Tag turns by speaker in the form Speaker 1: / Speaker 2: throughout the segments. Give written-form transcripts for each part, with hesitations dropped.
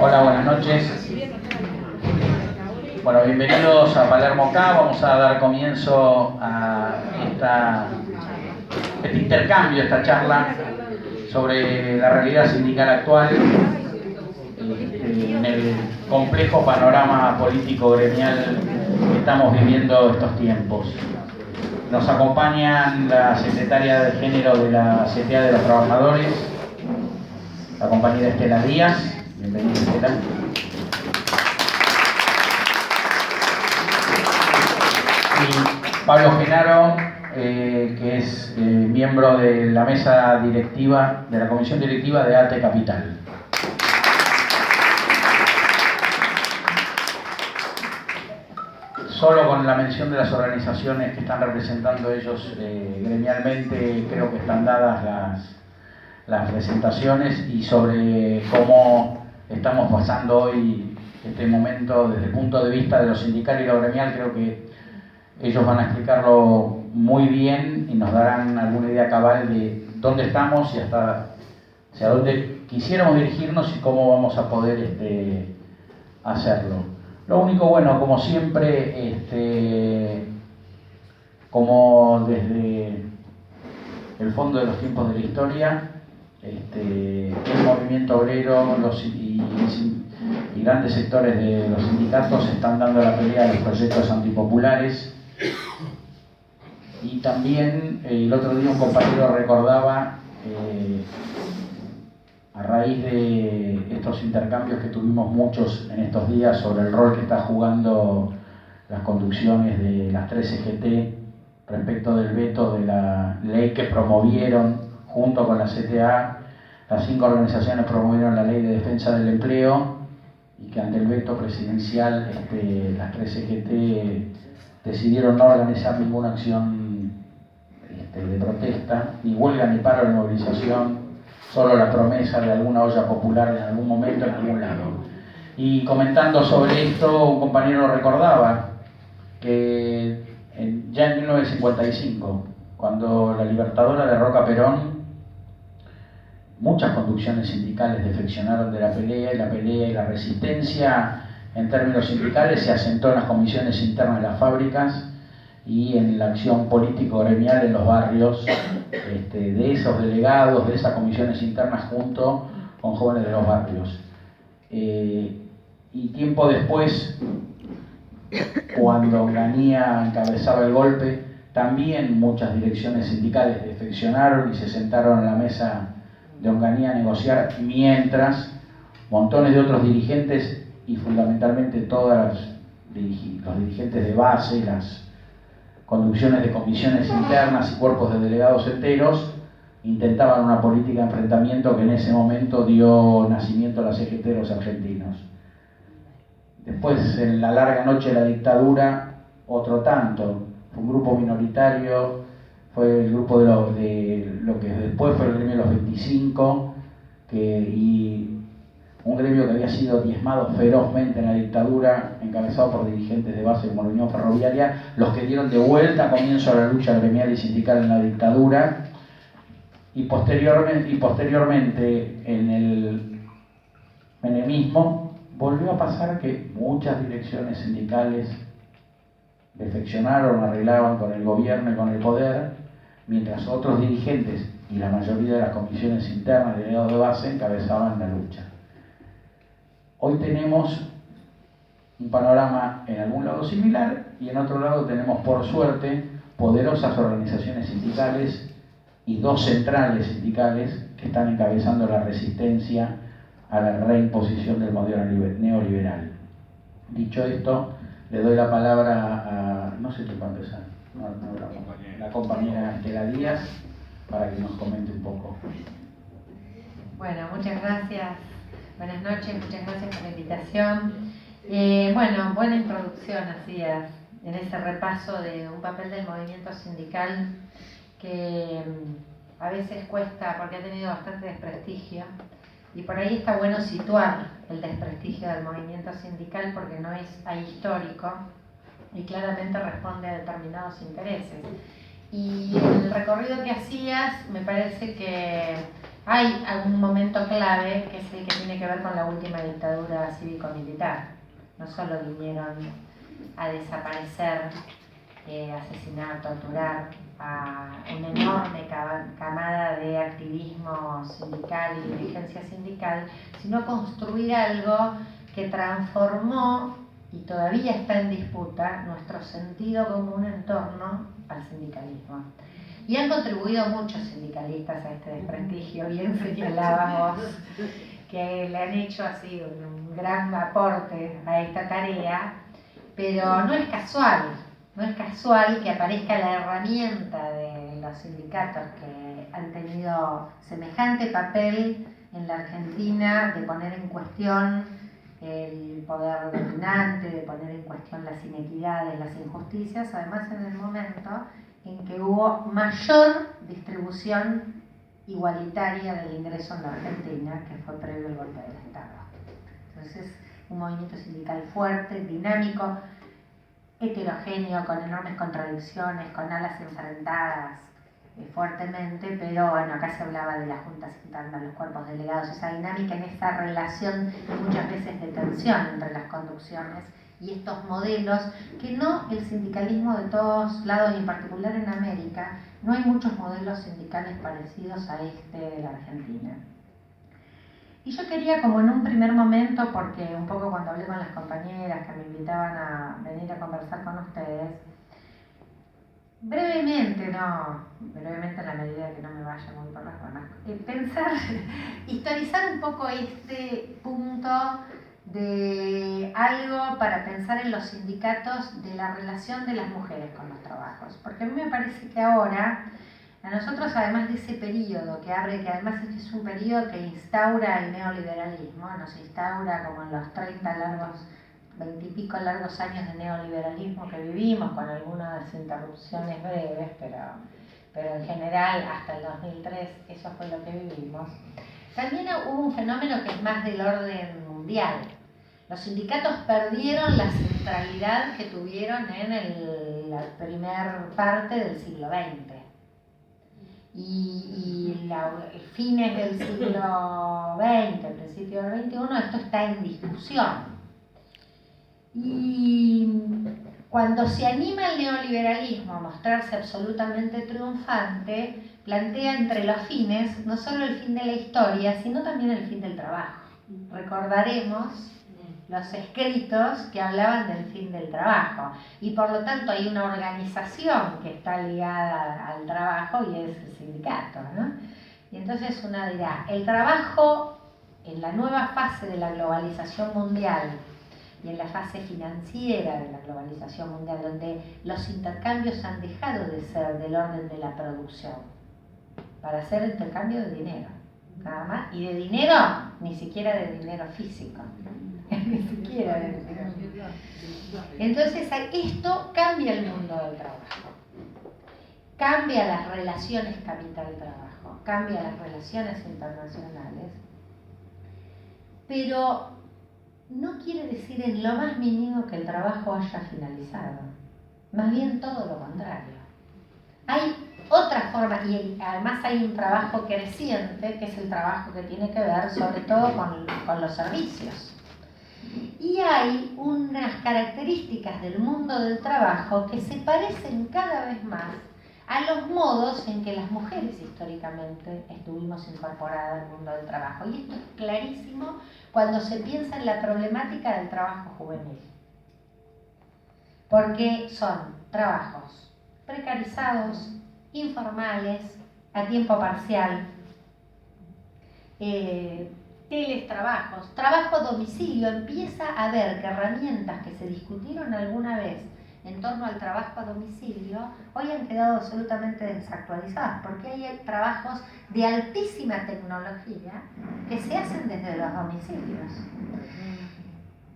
Speaker 1: Hola, buenas noches. Bueno, bienvenidos a Palermo K. Vamos a dar comienzo a este intercambio, esta charla sobre la realidad sindical actual en el complejo panorama político gremial que estamos viviendo estos tiempos. Nos acompañan la secretaria de Género de la CTA de los Trabajadores, la compañera Estela Díaz. Bienvenida, Estela. Y Pablo Genaro, que es miembro de la mesa directiva, de la comisión directiva de ATE Capital. Solo con la mención de las organizaciones que están representando ellos gremialmente, creo que están dadas las presentaciones, y sobre cómo estamos pasando hoy este momento desde el punto de vista de lo sindical y lo gremial. Creo que ellos van a explicarlo muy bien y nos darán alguna idea cabal de dónde estamos y hacia dónde quisiéramos dirigirnos y cómo vamos a poder hacerlo. Lo único, bueno, como siempre, como desde el fondo de los tiempos de la historia, el movimiento obrero y grandes sectores de los sindicatos están dando la pelea a los proyectos antipopulares. Y también el otro día un compañero recordaba, a raíz de estos intercambios que tuvimos muchos en estos días sobre el rol que está jugando las conducciones de las 3 CGT respecto del veto de la ley que promovieron junto con la CTA, las 5 organizaciones promovieron la ley de defensa del empleo, y que ante el veto presidencial las 3 CGT decidieron no organizar ninguna acción de protesta, ni huelga, ni paro de movilización, solo la promesa de alguna olla popular en algún momento, en algún lado. Y comentando sobre esto, un compañero recordaba que ya en 1955, cuando la Libertadora derroca a Perón, muchas conducciones sindicales defeccionaron de la pelea, y la resistencia en términos sindicales se asentó en las comisiones internas de las fábricas y en la acción político-gremial en los barrios, de esos delegados, de esas comisiones internas junto con jóvenes de los barrios. Y tiempo después, cuando Onganía encabezaba el golpe, también muchas direcciones sindicales defeccionaron y se sentaron en la mesa de Onganía a negociar, mientras montones de otros dirigentes, y fundamentalmente todos los dirigentes de base, las conducciones de comisiones internas y cuerpos de delegados enteros, intentaban una política de enfrentamiento que en ese momento dio nacimiento a la CGT de los argentinos. Después, en la larga noche de la dictadura, otro tanto. Fue un grupo minoritario, fue el grupo de lo que después fue el gremio de los 25, y un gremio que había sido diezmado ferozmente en la dictadura, encabezado por dirigentes de base como la Unión Ferroviaria, los que dieron de vuelta comienzo a la lucha gremial y sindical en la dictadura. Y posteriormente en el menemismo volvió a pasar que muchas direcciones sindicales defeccionaron, arreglaban con el gobierno y con el poder, mientras otros dirigentes y la mayoría de las comisiones internas de delegados de base encabezaban la lucha. Hoy tenemos un panorama en algún lado similar, y en otro lado tenemos, por suerte, poderosas organizaciones sindicales y 2 centrales sindicales que están encabezando la resistencia a la reimposición del modelo neoliberal. Dicho esto, le doy la palabra a, no sé quién va a empezar, la compañera Estela Díaz, para que nos comente un poco.
Speaker 2: Bueno, muchas gracias. Buenas noches, muchas gracias por la invitación. Bueno, buena introducción hacías en ese repaso de un papel del movimiento sindical que a veces cuesta porque ha tenido bastante desprestigio, y por ahí está bueno situar el desprestigio del movimiento sindical porque no es ahistórico y claramente responde a determinados intereses. Y el recorrido que hacías me parece que hay algún momento clave que es el que tiene que ver con la última dictadura cívico-militar. No solo vinieron a desaparecer, asesinar, torturar a una enorme camada de activismo sindical y dirigencia sindical, sino a construir algo que transformó y todavía está en disputa nuestro sentido común en torno al sindicalismo. Y han contribuido muchos sindicalistas a este desprestigio, bien señalabas vos, que le han hecho así un gran aporte a esta tarea, pero no es casual que aparezca la herramienta de los sindicatos que han tenido semejante papel en la Argentina de poner en cuestión el poder dominante, de poner en cuestión las inequidades, las injusticias, además en el momento en que hubo mayor distribución igualitaria del ingreso en la Argentina, que fue previo al golpe del Estado. Entonces, un movimiento sindical fuerte, dinámico, heterogéneo, con enormes contradicciones, con alas enfrentadas fuertemente, pero bueno, acá se hablaba de las juntas internas, los cuerpos delegados, esa dinámica en esa relación muchas veces de tensión entre las conducciones y estos modelos que no el sindicalismo de todos lados y en particular en América, no hay muchos modelos sindicales parecidos a este de la Argentina. Y yo quería, como en un primer momento, porque un poco cuando hablé con las compañeras que me invitaban a venir a conversar con ustedes, brevemente en la medida que no me vaya muy por las ramas, historizar un poco este punto de algo para pensar en los sindicatos de la relación de las mujeres con los trabajos. Porque a mí me parece que ahora, a nosotros además de ese periodo que abre, que además este es un periodo que instaura el neoliberalismo, nos instaura como en los 20 y pico largos años de neoliberalismo que vivimos, con algunas interrupciones breves, pero en general hasta el 2003 eso fue lo que vivimos. También hubo un fenómeno que es más del orden mundial. Los sindicatos perdieron la centralidad que tuvieron en la primera parte del siglo XX. Y fines del siglo XX, principio del XXI, esto está en discusión. Y cuando se anima el neoliberalismo a mostrarse absolutamente triunfante, plantea entre los fines no solo el fin de la historia, sino también el fin del trabajo. Recordaremos los escritos que hablaban del fin del trabajo, y por lo tanto hay una organización que está ligada al trabajo y es el sindicato, ¿no? Y entonces uno dirá, el trabajo en la nueva fase de la globalización mundial y en la fase financiera de la globalización mundial, donde los intercambios han dejado de ser del orden de la producción para ser intercambio de dinero, nada más, y de dinero, ni siquiera de dinero físico, ni siquiera de dinero físico. Entonces esto cambia el mundo del trabajo, cambia las relaciones capital-trabajo, cambia las relaciones internacionales, pero no quiere decir en lo más mínimo que el trabajo haya finalizado, más bien todo lo contrario. Hay otra forma, y además hay un trabajo creciente, que es el trabajo que tiene que ver sobre todo con los servicios. Y hay unas características del mundo del trabajo que se parecen cada vez más a los modos en que las mujeres históricamente estuvimos incorporadas al mundo del trabajo. Y esto es clarísimo cuando se piensa en la problemática del trabajo juvenil. Porque son trabajos precarizados, informales, a tiempo parcial, teletrabajos, trabajo a domicilio. Empieza a haber que herramientas que se discutieron alguna vez en torno al trabajo a domicilio hoy han quedado absolutamente desactualizadas, porque hay trabajos de altísima tecnología que se hacen desde los domicilios.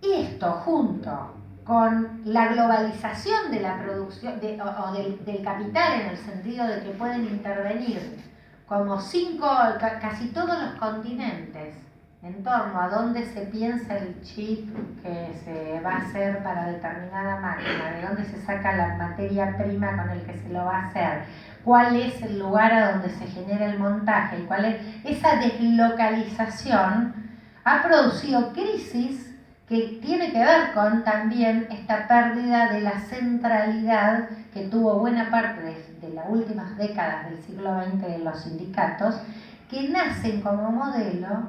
Speaker 2: Y esto junto con la globalización de la producción del capital, en el sentido de que pueden intervenir como casi todos los continentes en torno a dónde se piensa el chip que se va a hacer para determinada máquina, de dónde se saca la materia prima con el que se lo va a hacer, cuál es el lugar a donde se genera el montaje y cuál es esa deslocalización, ha producido crisis que tiene que ver con también esta pérdida de la centralidad que tuvo buena parte de las últimas décadas del siglo XX de los sindicatos, que nacen como modelo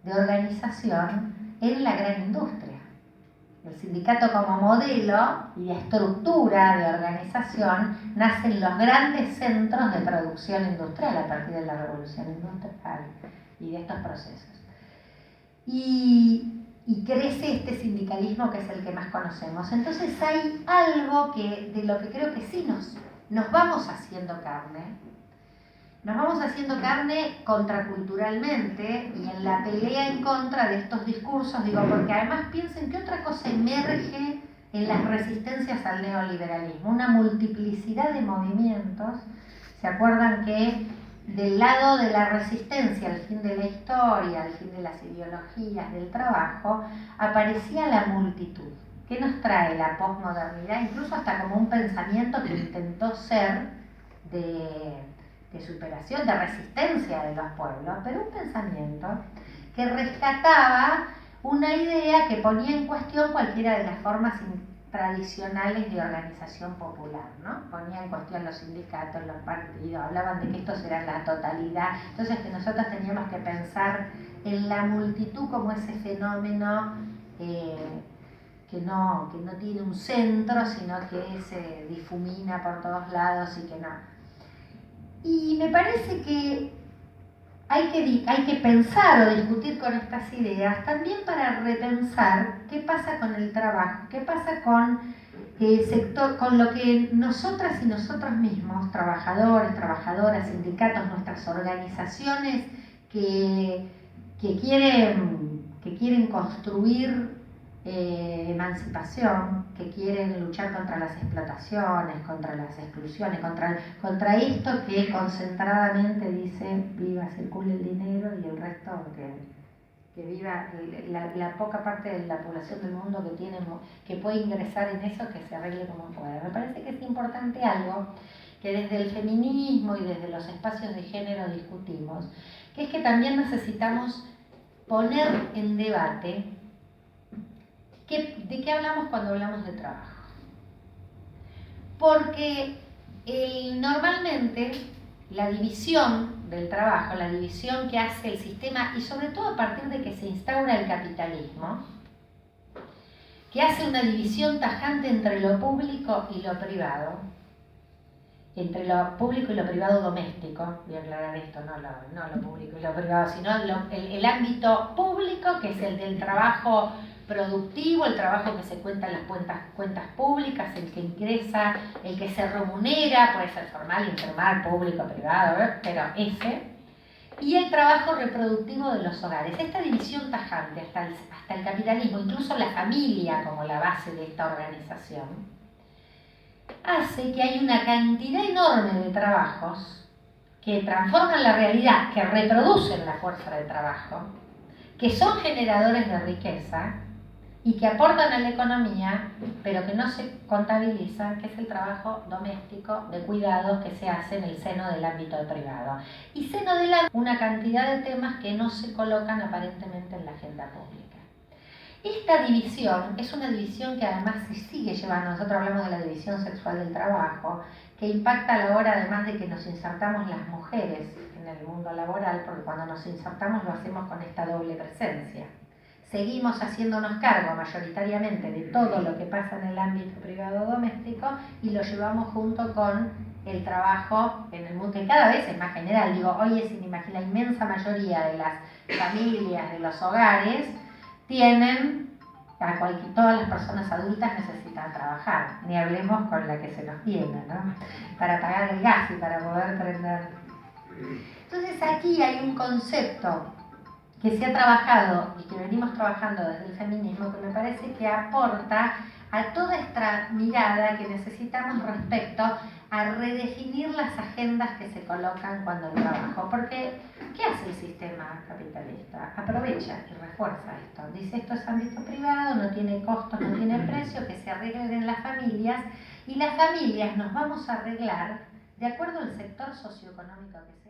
Speaker 2: de organización en la gran industria. El sindicato como modelo y estructura de organización nacen los grandes centros de producción industrial a partir de la revolución industrial y de estos procesos. Y crece este sindicalismo que es el que más conocemos. Entonces hay algo de lo que creo que sí nos vamos haciendo carne. Nos vamos haciendo carne contraculturalmente y en la pelea en contra de estos discursos, digo, porque además piensen que otra cosa emerge en las resistencias al neoliberalismo, una multiplicidad de movimientos. ¿Se acuerdan que del lado de la resistencia al fin de la historia, al fin de las ideologías del trabajo, aparecía la multitud? ¿Qué nos trae la posmodernidad? Incluso hasta como un pensamiento que intentó ser de superación, de resistencia de los pueblos, pero un pensamiento que rescataba una idea que ponía en cuestión cualquiera de las formas tradicionales de organización popular, ¿no? Ponía en cuestión los sindicatos, los partidos, hablaban de que estos eran la totalidad, entonces que nosotros teníamos que pensar en la multitud como ese fenómeno que no tiene un centro, sino que se difumina por todos lados y que no. Y me parece que hay que pensar o discutir con estas ideas también para repensar qué pasa con el trabajo, qué pasa con el sector, con lo que nosotras y nosotros mismos, trabajadores, trabajadoras, sindicatos, nuestras organizaciones que quieren construir emancipación, que quieren luchar contra las explotaciones, contra las exclusiones, contra esto que concentradamente dice viva, circule el dinero y el resto que viva la poca parte de la población del mundo que puede ingresar en eso, que se arregle como pueda. Me parece que es importante algo que desde el feminismo y desde los espacios de género discutimos, que es que también necesitamos poner en debate ¿de qué hablamos cuando hablamos de trabajo? Porque normalmente la división del trabajo, la división que hace el sistema, y sobre todo a partir de que se instaura el capitalismo, que hace una división tajante entre lo público y lo privado, entre lo público y lo privado doméstico, voy a aclarar esto, no lo público y lo privado, sino el ámbito público, que es el del trabajo productivo, el trabajo que se cuenta en las cuentas públicas, el que ingresa, el que se remunera, puede ser formal, informal, público, privado, pero ese, y el trabajo reproductivo de los hogares. Esta división tajante hasta el capitalismo, incluso la familia como la base de esta organización, hace que hay una cantidad enorme de trabajos que transforman la realidad, que reproducen la fuerza de trabajo, que son generadores de riqueza y que aportan a la economía, pero que no se contabiliza, que es el trabajo doméstico de cuidados que se hace en el seno del ámbito privado. Y seno de una cantidad de temas que no se colocan aparentemente en la agenda pública. Esta división es una división que además se sigue llevando, nosotros hablamos de la división sexual del trabajo, que impacta a la hora además de que nos insertamos las mujeres en el mundo laboral, porque cuando nos insertamos lo hacemos con esta doble presencia. Seguimos haciéndonos cargo mayoritariamente de todo lo que pasa en el ámbito privado doméstico y lo llevamos junto con el trabajo en el mundo, que cada vez es más general. Digo, hoy es inimaginable, la inmensa mayoría de las familias, de los hogares, todas las personas adultas necesitan trabajar, ni hablemos con la que se nos tiene, ¿no? Para pagar el gas y para poder prender. Entonces aquí hay un concepto que se ha trabajado y que venimos trabajando desde el feminismo que me parece que aporta a toda esta mirada que necesitamos respecto a redefinir las agendas que se colocan cuando el trabajo. Porque, ¿qué hace el sistema capitalista? Aprovecha y refuerza esto. Dice, esto es ámbito privado, no tiene costos, no tiene precio, que se arreglen las familias, y las familias nos vamos a arreglar de acuerdo al sector socioeconómico que